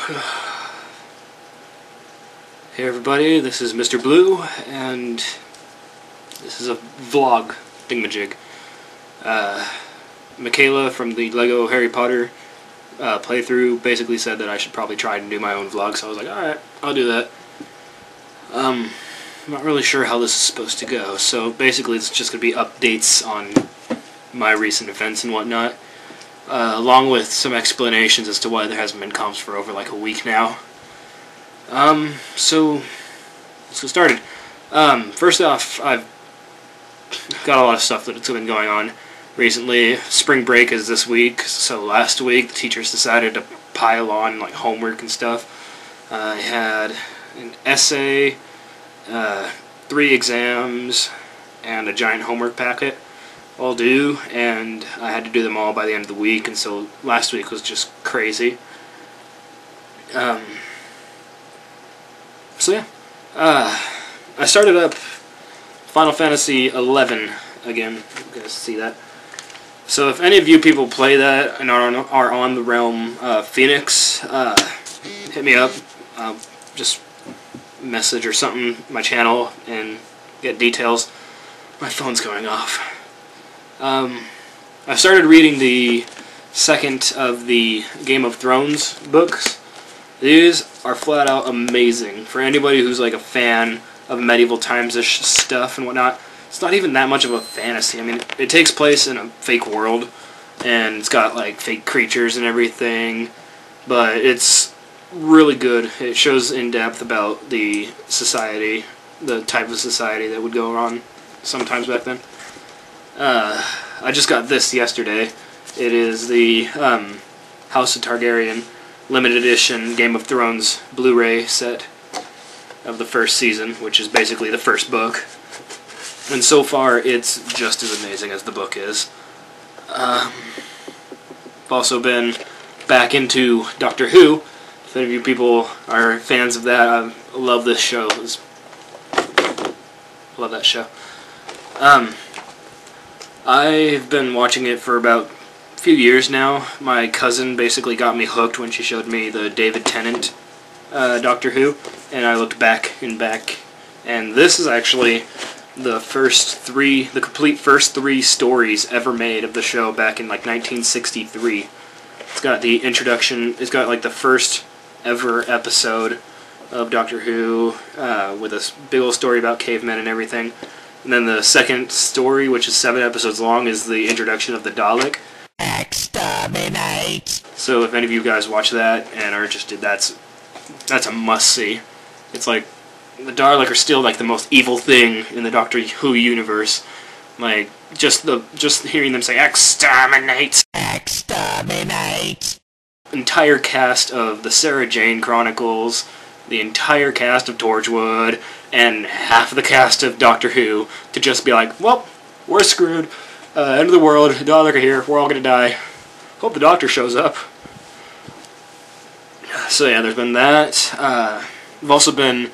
Hey everybody, this is Mr. Blue, and this is a vlog thingamajig. Michaela from the Lego Harry Potter playthrough basically said that I should probably try and do my own vlog, so I was like, alright, I'll do that. I'm not really sure how this is supposed to go, so basically it's just going to be updates on my recent events and whatnot, along with some explanations as to why there hasn't been comps for over like a week now. So let's get started. First off, I've got a lot of stuff that's been going on recently. Spring break is this week, so last week the teachers decided to pile on like homework and stuff. I had an essay, 3 exams, and a giant homework packet all due, and I had to do them all by the end of the week, and so last week was just crazy. So yeah, I started up Final Fantasy XI again. You guys see that? So if any of you people play that and are on the realm Phoenix, hit me up. Just message or something my channel and get details. My phone's going off. I started reading the second of the Game of Thrones books. These are flat out amazing. For anybody who's like a fan of medieval times-ish stuff and whatnot, it's not even that much of a fantasy. I mean, it takes place in a fake world, and it's got like fake creatures and everything, but it's really good. It shows in depth about the society, the type of society that would go on sometimes back then. I just got this yesterday. It is the House of Targaryen limited edition Game of Thrones Blu-ray set of the first season, which is basically the first book. And so far, it's just as amazing as the book is. I've also been back into Doctor Who. If any of you people are fans of that, I love this show. Love that show. I've been watching it for about a few years now. My cousin basically got me hooked when she showed me the David Tennant Doctor Who, and I looked back and back, and this is actually the complete first 3 stories ever made of the show back in like 1963. It's got the introduction, it's got like the first ever episode of Doctor Who with a big old story about cavemen and everything. And then the second story, which is 7 episodes long, is the introduction of the Dalek. Exterminate! So if any of you guys watch that and are interested, that's a must-see. It's like, the Dalek are still like the most evil thing in the Doctor Who universe. Like, just hearing them say, exterminate! Exterminate! Entire cast of the Sarah Jane Chronicles, the entire cast of Torchwood, and half of the cast of Doctor Who to just be like, well, we're screwed. End of the world, Dalek are here, we're all gonna die. Hope the Doctor shows up. So yeah, there's been that. I've also been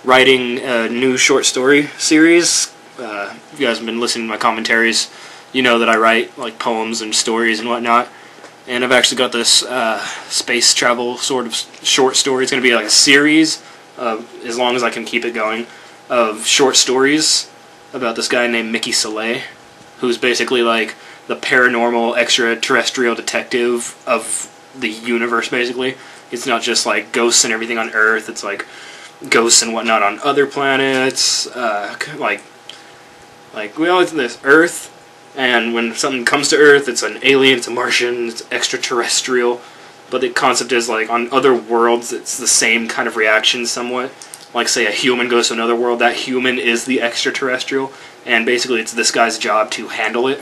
writing a new short story series. If you guys have been listening to my commentaries, you know that I write like poems and stories and whatnot. And I've actually got this space travel sort of short story. It's going to be like a series, as long as I can keep it going, of short stories about this guy named Mickey Soleil, who's basically like the paranormal extraterrestrial detective of the universe, basically. It's not just like ghosts and everything on Earth, it's like ghosts and whatnot on other planets, like we always this Earth, and when something comes to Earth, it's an alien, it's a Martian, it's extraterrestrial, but the concept is like on other worlds, it's the same kind of reaction somewhat. Like say a human goes to another world, that human is the extraterrestrial, and basically it's this guy's job to handle it.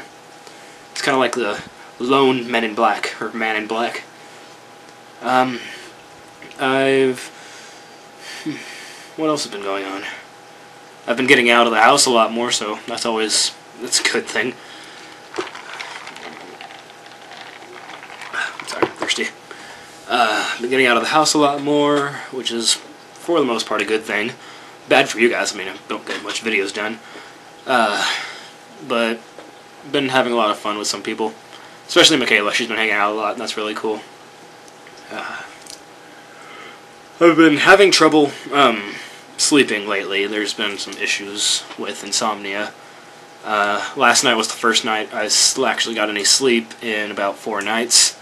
It's kind of like the lone Men in Black, or Man in Black. What else has been going on? I've been getting out of the house a lot more, so that's a good thing. Sorry, I'm thirsty. Been getting out of the house a lot more, which is, for the most part, a good thing. Bad for you guys, I mean, I don't get much videos done. But been having a lot of fun with some people. Especially Michaela, she's been hanging out a lot, and that's really cool. I've been having trouble sleeping lately. There's been some issues with insomnia. Last night was the first night I actually got any sleep in about 4 nights,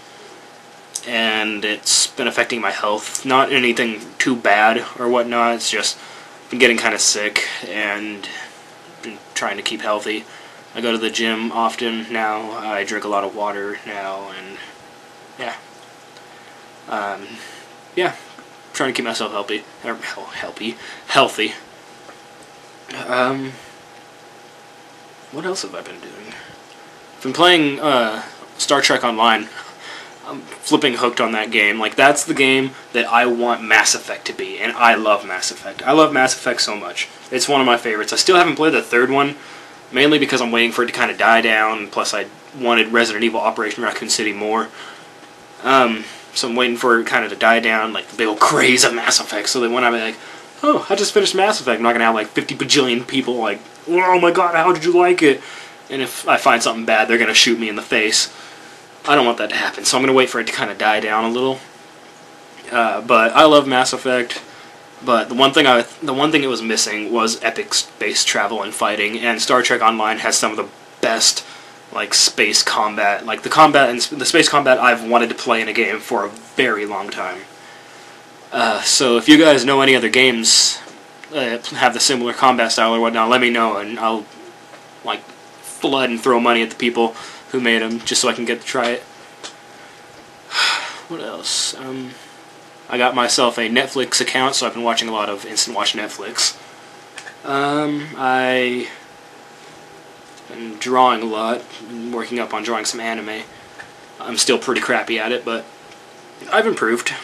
and it's been affecting my health. Not anything too bad or whatnot, it's just been getting kind of sick and been trying to keep healthy. I go to the gym often now, I drink a lot of water now, and yeah. Yeah, trying to keep myself healthy. What else have I been doing? I've been playing Star Trek Online. I'm flipping hooked on that game. Like, that's the game that I want Mass Effect to be, and I love Mass Effect. I love Mass Effect so much. It's one of my favorites. I still haven't played the third one, mainly because I'm waiting for it to kind of die down, plus I wanted Resident Evil Operation Raccoon City more. So I'm waiting for it kind of to die down, like the big old craze of Mass Effect, so that when I'm like, oh, I just finished Mass Effect, I'm not going to have like 50 bajillion people like, oh my god, how did you like it? And if I find something bad, they're going to shoot me in the face. I don't want that to happen, so I'm going to wait for it to kind of die down a little. But I love Mass Effect, but the one thing it was missing was epic space travel and fighting, and Star Trek Online has some of the best like space combat, like the space combat I've wanted to play in a game for a very long time. So if you guys know any other games that have the similar combat style or whatnot, let me know, and I'll like flood and throw money at the people who made them just so I can get to try it. What else? I got myself a Netflix account, so I've been watching a lot of Instant Watch Netflix. I been drawing a lot, been working up on drawing some anime. I'm still pretty crappy at it, but I've improved.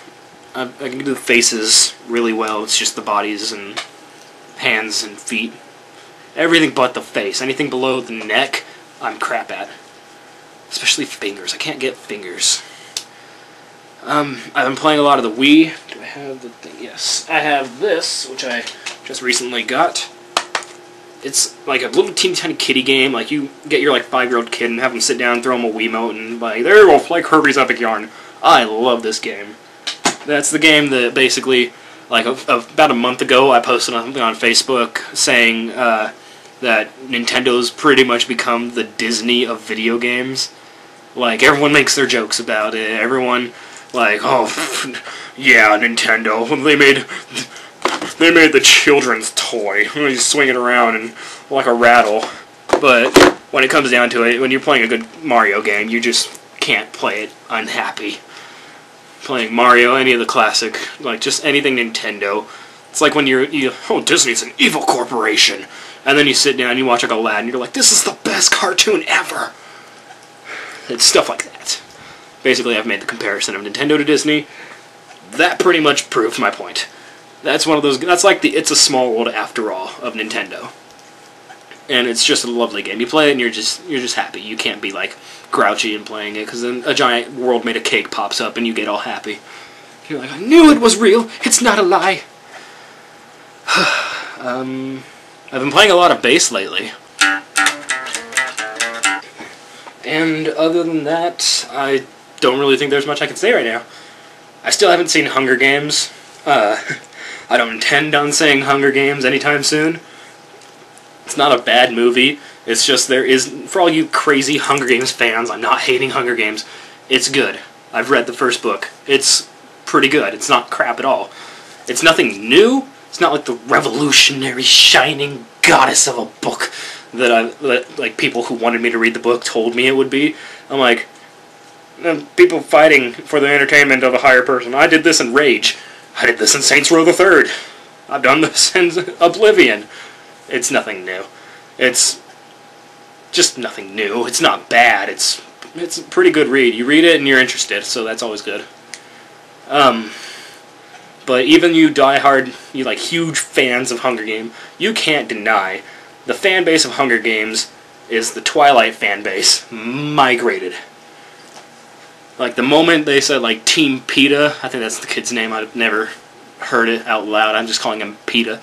I can do the faces really well. It's just the bodies and hands and feet. Everything but the face. Anything below the neck, I'm crap at. Especially fingers. I can't get fingers. I've been playing a lot of the Wii. Do I have the thing? Yes. I have this, which I just recently got. It's like a little teeny tiny kiddie game. Like, you get your like 5-year-old kid and have him sit down and throw him a Wiimote and like, there you go, play Kirby's Epic Yarn. I love this game. That's the game that basically, like about a month ago, I posted something on Facebook saying that Nintendo's pretty much become the Disney of video games. Like, everyone makes their jokes about it. Everyone, like, oh, yeah, Nintendo. They made the children's toy. You swing it around and like a rattle. But when it comes down to it, when you're playing a good Mario game, you just can't play it unhappy. Playing Mario, any of the classic, like just anything Nintendo. It's like when oh, Disney's an evil corporation. And then you sit down and you watch like Aladdin, and you're like, this is the best cartoon ever. It's stuff like that. Basically, I've made the comparison of Nintendo to Disney. That pretty much proved my point. That's one of those. That's like the It's a Small World After All of Nintendo, and it's just a lovely game. You play it and you're just happy. You can't be like grouchy in playing it, because then a giant world made of cake pops up and you get all happy. You're like, I knew it was real. It's not a lie. I've been playing a lot of bass lately, and other than that, I don't really think there's much I can say right now. I still haven't seen Hunger Games. I don't intend on saying Hunger Games anytime soon. It's not a bad movie. It's just there is, for all you crazy Hunger Games fans, I'm not hating Hunger Games. It's good. I've read the first book. It's pretty good. It's not crap at all. It's nothing new. It's not like the revolutionary, shining goddess of a book that like people who wanted me to read the book told me it would be. I'm like, people fighting for the entertainment of a higher person. I did this in Rage. I did this in Saints Row the Third. I've done this in Oblivion. It's nothing new. It's just nothing new. It's not bad. It's a pretty good read. You read it and you're interested, so that's always good. But even you diehard, you like huge fans of Hunger Games, you can't deny the fan base of Hunger Games is the Twilight fan base migrated. Like, the moment they said, like, Team PETA, I think that's the kid's name, I've never heard it out loud, I'm just calling him PETA.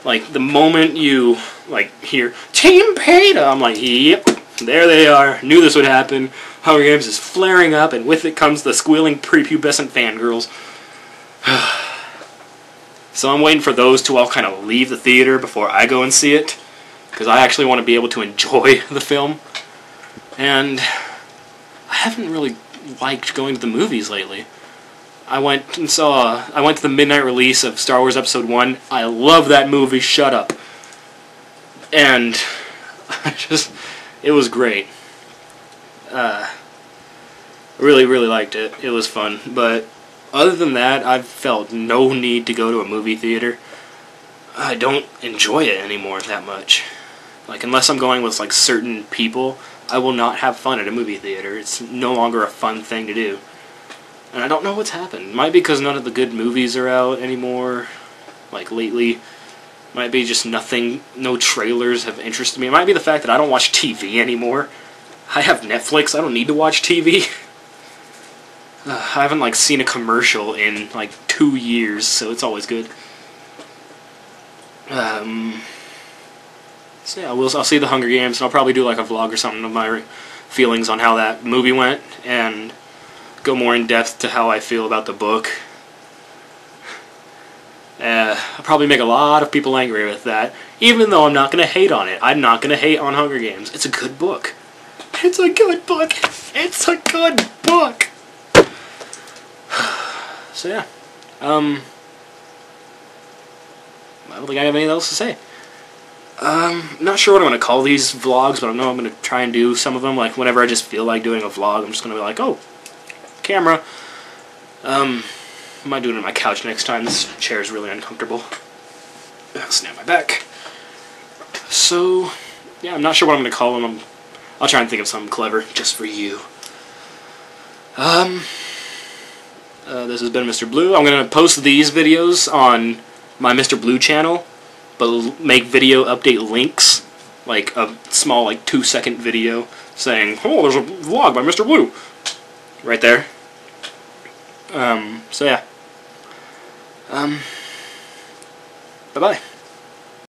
Like, the moment you, like, hear, Team PETA, I'm like, yep, there they are, knew this would happen. Hunger Games is flaring up, and with it comes the squealing prepubescent fangirls. So I'm waiting for those to all kind of leave the theater before I go and see it, because I actually want to be able to enjoy the film. And I haven't really liked going to the movies lately. I went to the midnight release of Star Wars Episode 1. I love that movie, shut up. And it was great. Really, really liked it. It was fun. But other than that, I've felt no need to go to a movie theater. I don't enjoy it anymore that much. Like, unless I'm going with, like, certain people, I will not have fun at a movie theater. It's no longer a fun thing to do. And I don't know what's happened. Might be because none of the good movies are out anymore, like, lately. Might be just no trailers have interested me. It might be the fact that I don't watch TV anymore. I have Netflix, I don't need to watch TV. I haven't, like, seen a commercial in, like, 2 years, so it's always good. So yeah, I'll see the Hunger Games, and I'll probably do, like, a vlog or something of my feelings on how that movie went, and go more in depth to how I feel about the book. I'll probably make a lot of people angry with that, even though I'm not going to hate on it. I'm not going to hate on Hunger Games. It's a good book. It's a good book. It's a good book. So yeah, I don't think I have anything else to say. Not sure what I'm going to call these vlogs, but I know I'm going to try and do some of them. Like, whenever I just feel like doing a vlog, I'm just going to be like, oh, camera. I might do it on my couch next time. This chair is really uncomfortable. I'll snap my back. So, yeah, I'm not sure what I'm going to call them. I'll try and think of something clever just for you. This has been Mr. Blue. I'm going to post these videos on my Mr. Blue channel, but make video update links, like a small, like, 2-second video saying, oh, there's a vlog by Mr. Blue, right there. So yeah. Bye-bye.